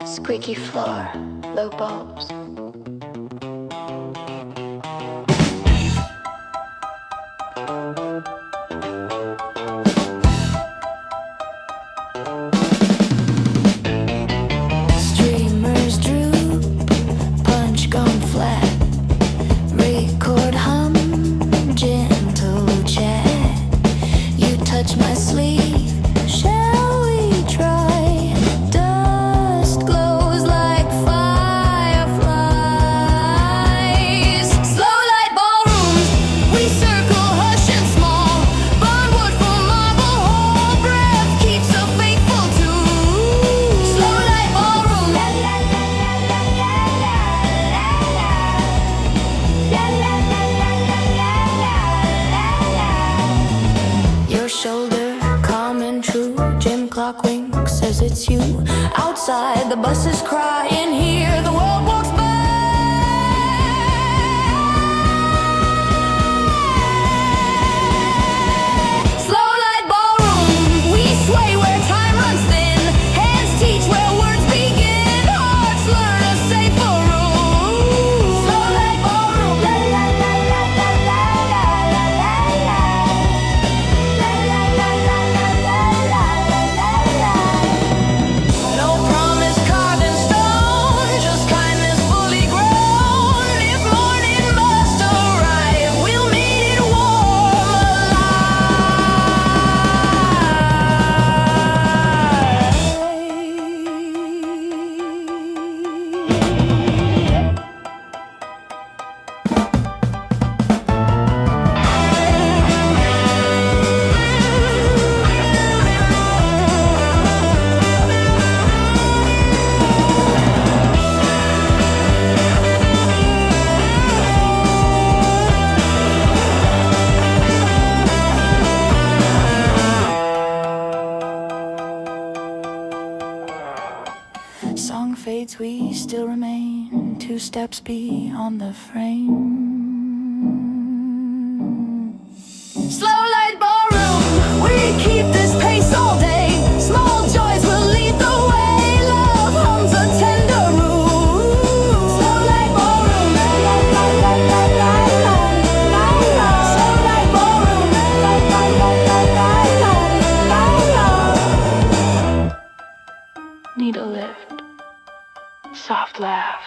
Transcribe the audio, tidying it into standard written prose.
Squeaky floor, low bulbs. Streamers droop, punch gone flat. Record hum, gentle chat. You touch my sleeve, shall we try? Dust glows like fireflies. Slowlight ballrooms, we circle hush and small. Bondwood for marble hall, breath keeps so faithful too. Slowlight ballroom, la la la la la la la la la la la la la. Your shoulder, calm and true. Gym clock winks says it's you. Outside, the buses cry. In here, the world walks by. Slowlight ballroom, we sway where time runs thin. Hands teach where words begin. Hearts learn a safer room. Slowlight ballroom, la la la la la la la la la la. La la la la la la la la la. No promise carved in stone, just kindness fully grown. If morning must arrive, we'll meet it warm Song fades, we still remain 2 steps beyond the frame. Slowlight ballroom, we keep this pace all day. Small joys will lead the way. Love hums a tender room. Slowlight ballroom, la la la la la la la la la. Slowlight ballroom, la la la la la la la la la. Need a lift. Soft laugh.